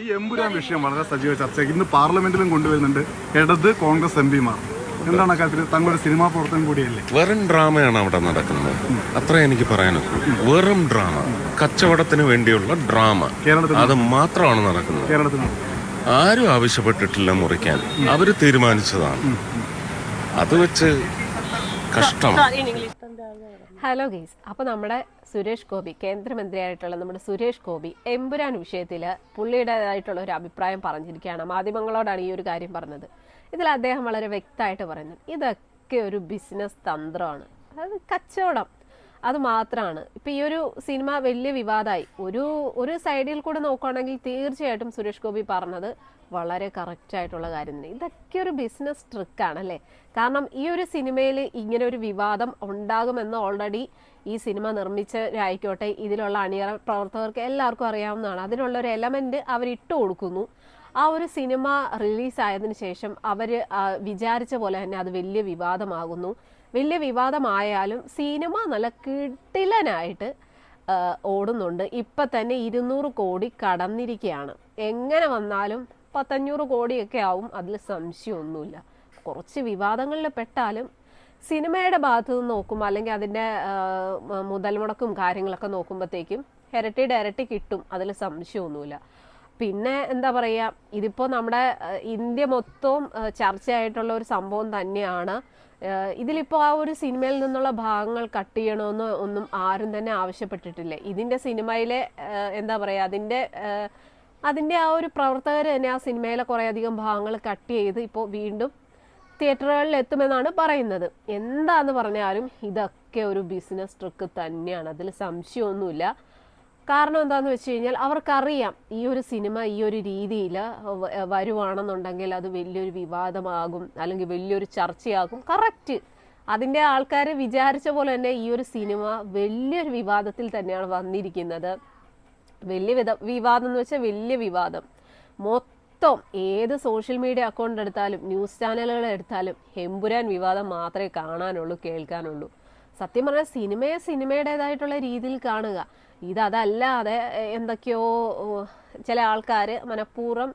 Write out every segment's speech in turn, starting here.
ഈ എമ്പുരാൻ വിഷയം വളരെ സജീവ ചർച്ചയ്ക്ക് ഇന്ന് പാർലമെന്റിലും കൊണ്ടുവരുന്നുണ്ട് ഇടത് കോൺഗ്രസ് എംപിമാർ. എന്താണ് കാര്യത്തിൽ താങ്കളുടെ സിനിമാ പ്രവർത്തനം കൂടിയല്ലേ? വെറും ഡ്രാമയാണ് അവിടെ നടക്കുന്നത്, അത്ര എനിക്ക് പറയാനുള്ളൂ. വെറും ഡ്രാമ, കച്ചവടത്തിന് വേണ്ടിയുള്ള ഡ്രാമ, അത് മാത്രമാണ് നടക്കുന്നത്. കേരളത്തിൽ ആരും ആവശ്യപ്പെട്ടിട്ടില്ല മുറിക്കാൻ, അവര് തീരുമാനിച്ചതാണ്. അത് വെച്ച് കഷ്ടം. ഹലോ ഗെയ്സ്, അപ്പോൾ നമ്മുടെ സുരേഷ് ഗോപി, കേന്ദ്രമന്ത്രിയായിട്ടുള്ള നമ്മുടെ സുരേഷ് ഗോപി എമ്പുരാൻ വിഷയത്തിൽ പുള്ളിയുടേതായിട്ടുള്ള ഒരു അഭിപ്രായം പറഞ്ഞിരിക്കുകയാണ്. മാധ്യമങ്ങളോടാണ് ഈ ഒരു കാര്യം പറഞ്ഞത്. ഇതിൽ അദ്ദേഹം വളരെ വ്യക്തമായിട്ട് പറയുന്നത് ഇതൊക്കെ ഒരു ബിസിനസ് തന്ത്രമാണ്, അതായത് കച്ചവടം, അത് മാത്രമാണ്. ഇപ്പം ഈ ഒരു സിനിമ വലിയ വിവാദമായി. ഒരു സൈഡിൽ കൂടെ നോക്കുകയാണെങ്കിൽ തീർച്ചയായിട്ടും സുരേഷ് ഗോപി പറഞ്ഞത് വളരെ കറക്റ്റായിട്ടുള്ള കാര്യം തന്നെ. ഇതൊക്കെ ഒരു ബിസിനസ് ട്രിക്കാണല്ലേ. കാരണം ഈ ഒരു സിനിമയിൽ ഇങ്ങനെ ഒരു വിവാദം ഉണ്ടാകുമെന്ന് ഓൾറെഡി ഈ സിനിമ നിർമ്മിച്ചവരായിക്കോട്ടെ, ഇതിലുള്ള അണിയറ പ്രവർത്തകർക്ക് എല്ലാവർക്കും അറിയാവുന്നതാണ്. അതിനുള്ള ഒരു എലമെന്റ് അവർ ഇട്ട് കൊടുക്കുന്നു. ആ ഒരു സിനിമ റിലീസായതിനു ശേഷം അവർ വിചാരിച്ച പോലെ തന്നെ അത് വലിയ വിവാദമാകുന്നു. വലിയ വിവാദമായാലും സിനിമ നല്ല കിടിലനായിട്ട് ഓടുന്നുണ്ട്. ഇപ്പം തന്നെ 200 കോടി കടന്നിരിക്കുകയാണ്. എങ്ങനെ വന്നാലും 500 കോടിയൊക്കെ ആവും, അതിൽ സംശയമൊന്നുമില്ല. കുറച്ച് വിവാദങ്ങളിൽ പെട്ടാലും സിനിമയുടെ ഭാഗത്ത് നിന്ന് നോക്കുമ്പോൾ, അല്ലെങ്കിൽ അതിൻ്റെ മുതൽ മുടക്കും കാര്യങ്ങളൊക്കെ നോക്കുമ്പോഴത്തേക്കും ഇരട്ടി കിട്ടും, അതിൽ സംശയമൊന്നുമില്ല. പിന്നെ എന്താ പറയുക, ഇതിപ്പോൾ നമ്മുടെ ഇന്ത്യ മൊത്തവും ചർച്ചയായിട്ടുള്ള ഒരു സംഭവം തന്നെയാണ്. ഇതിലിപ്പോൾ ആ ഒരു സിനിമയിൽ നിന്നുള്ള ഭാഗങ്ങൾ കട്ട് ചെയ്യണമെന്ന് ഒന്നും ആരും തന്നെ ആവശ്യപ്പെട്ടിട്ടില്ല. ഇതിൻ്റെ സിനിമയിലെ എന്താ പറയുക, അതിൻ്റെ ആ ഒരു പ്രവർത്തകർ തന്നെ ആ സിനിമയിലെ കുറേയധികം ഭാഗങ്ങൾ കട്ട് ചെയ്ത് ഇപ്പോൾ വീണ്ടും തിയേറ്ററുകളിൽ എത്തുമെന്നാണ് പറയുന്നത്. എന്താന്ന് പറഞ്ഞാലും ഇതൊക്കെ ഒരു ബിസിനസ് ട്രിക്ക് തന്നെയാണ്, അതിൽ സംശയമൊന്നുമില്ല. കാരണം എന്താണെന്ന് വെച്ച് കഴിഞ്ഞാൽ അവർക്കറിയാം ഈ ഒരു സിനിമ ഈ ഒരു രീതിയിൽ വരുവാണെന്നുണ്ടെങ്കിൽ അത് വലിയൊരു വിവാദമാകും, അല്ലെങ്കിൽ വലിയൊരു ചർച്ചയാകും. കറക്റ്റ്, അതിൻ്റെ ആൾക്കാർ വിചാരിച്ച പോലെ തന്നെ ഈ ഒരു സിനിമ വലിയൊരു വിവാദത്തിൽ തന്നെയാണ് വന്നിരിക്കുന്നത്. വിവാദം എന്ന് വെച്ചാൽ വലിയ വിവാദം. മൊത്തം ഏത് സോഷ്യൽ മീഡിയ അക്കൗണ്ട് എടുത്താലും ന്യൂസ് ചാനലുകൾ എടുത്താലും എമ്പുരാൻ വിവാദം മാത്രമേ കാണാനുള്ളൂ, കേൾക്കാനുള്ളൂ. സത്യം പറഞ്ഞാൽ സിനിമയെ സിനിമയുടേതായിട്ടുള്ള രീതിയിൽ കാണുക. ഇതല്ലാതെ എന്തൊക്കെയോ ചില ആൾക്കാർ മനഃപൂർവ്വം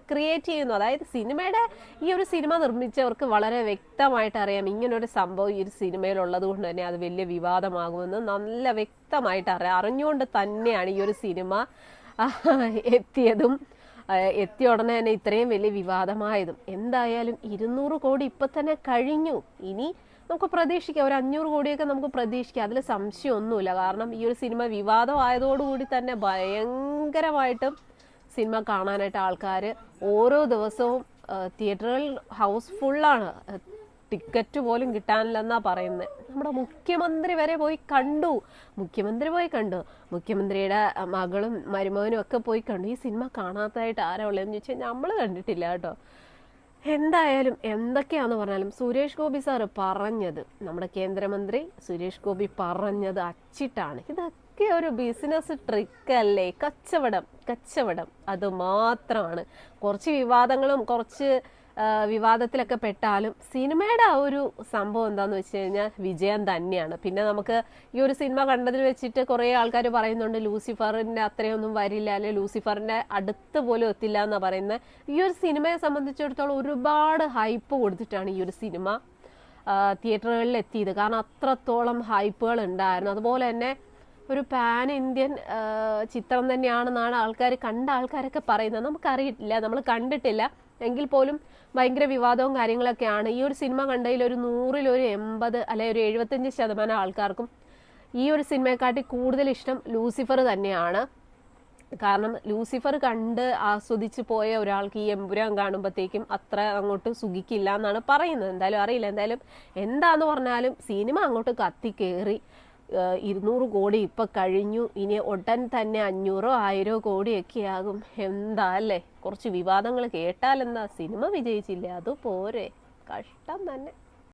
ക്രിയേറ്റ് ചെയ്യുന്നു. അതായത് സിനിമയുടെ ഈ ഒരു സിനിമ നിർമ്മിച്ചവർക്ക് വളരെ വ്യക്തമായിട്ട് അറിയാം ഇങ്ങനൊരു സംഭവം ഈ ഒരു സിനിമയിലുള്ളത് കൊണ്ട് തന്നെ അത് വലിയ വിവാദമാകുമെന്ന് നല്ല വ്യക്തമായിട്ട് അറിഞ്ഞുകൊണ്ട് തന്നെയാണ് ഈ ഒരു സിനിമ എത്തിയ ഉടനെ തന്നെ ഇത്രയും വലിയ വിവാദമായതും. എന്തായാലും 200 കോടി ഇപ്പം തന്നെ കഴിഞ്ഞു. ഇനി നമുക്ക് പ്രതീക്ഷിക്കാം, ഒരു 500 കോടിയൊക്കെ നമുക്ക് പ്രതീക്ഷിക്കാം, അതിൽ സംശയമൊന്നുമില്ല. കാരണം ഈ ഒരു സിനിമ വിവാദമായതോടുകൂടി തന്നെ ഭയങ്കരമായിട്ടും സിനിമ കാണാനായിട്ട് ആൾക്കാർ ഓരോ ദിവസവും തിയേറ്ററുകളിൽ ഹൗസ്ഫുള്ളാണ്. ടിക്കറ്റ് പോലും കിട്ടാനില്ലെന്നാണ് പറയുന്നത്. നമ്മുടെ മുഖ്യമന്ത്രി വരെ പോയി കണ്ടു. മുഖ്യമന്ത്രിയുടെ മകളും മരുമകനും ഒക്കെ പോയി കണ്ടു. ഈ സിനിമ കാണാത്തതായിട്ട് ആരാ ഉള്ളതെന്ന് ചോദിച്ചാൽ നമ്മൾ കണ്ടിട്ടില്ല കേട്ടോ. എന്തായാലും എന്തൊക്കെയാണെന്ന് പറഞ്ഞാലും സുരേഷ് ഗോപി സാറ് പറഞ്ഞത്, നമ്മുടെ കേന്ദ്രമന്ത്രി സുരേഷ് ഗോപി പറഞ്ഞത് അച്ചിട്ടാണ്. ഇതൊക്കെ ഒരു ബിസിനസ് ട്രിക്കല്ലേ, കച്ചവടം അത് മാത്രമാണ്. കുറച്ച് വിവാദങ്ങളും കുറച്ച് വിവാദത്തിലൊക്കെ പെട്ടാലും സിനിമയുടെ ആ ഒരു സംഭവം എന്താണെന്ന് വെച്ച് കഴിഞ്ഞാൽ വിജയം തന്നെയാണ്. പിന്നെ നമുക്ക് ഈ ഒരു സിനിമ കണ്ടതിൽ വെച്ചിട്ട് കുറേ ആൾക്കാർ പറയുന്നുണ്ട് ലൂസിഫറിൻ്റെ അത്രയൊന്നും വരില്ല, അല്ലെങ്കിൽ ലൂസിഫറിൻ്റെ അടുത്ത് പോലും എത്തില്ല എന്നാണ് പറയുന്നത്. ഈ ഒരു സിനിമയെ സംബന്ധിച്ചിടത്തോളം ഒരുപാട് ഹൈപ്പ് കൊടുത്തിട്ടാണ് ഈ ഒരു സിനിമ തിയേറ്ററുകളിൽ എത്തിയത്. കാരണം അത്രത്തോളം ഹൈപ്പുകൾ ഉണ്ടായിരുന്നു. അതുപോലെ തന്നെ ഒരു പാൻ ഇന്ത്യൻ ചിത്രം തന്നെയാണെന്നാണ് കണ്ട ആൾക്കാരൊക്കെ പറയുന്നത്. നമുക്കറിയില്ല, നമ്മൾ കണ്ടിട്ടില്ല, എങ്കിൽ പോലും ഭയങ്കര വിവാദവും കാര്യങ്ങളൊക്കെയാണ്. ഈ ഒരു സിനിമ കണ്ടതിൽ ഒരു 100-ൽ ഒരു 80 അല്ലെങ്കിൽ ഒരു 75% ആൾക്കാർക്കും ഈ ഒരു സിനിമയെക്കാട്ടി കൂടുതൽ ഇഷ്ടം ലൂസിഫർ തന്നെയാണ്. കാരണം ലൂസിഫർ കണ്ട് ആസ്വദിച്ച് പോയ ഒരാൾക്ക് ഈ എമ്പുരാൻ കാണുമ്പോഴത്തേക്കും അത്ര അങ്ങോട്ട് സുഖിക്കില്ല എന്നാണ് പറയുന്നത്. എന്തായാലും അറിയില്ല. എന്താന്ന് പറഞ്ഞാലും സിനിമ അങ്ങോട്ട് കത്തിക്കേറി. 200 കോടി ഇപ്പം കഴിഞ്ഞു. ഇനി ഉടൻ തന്നെ 500 1000 കോടിയൊക്കെ ആകും. എന്താ അല്ലേ, കുറച്ച് വിവാദങ്ങൾ കേട്ടാലെന്താ, സിനിമ വിജയിച്ചില്ലേ, അതുപോരെ, കഷ്ടം തന്നെ.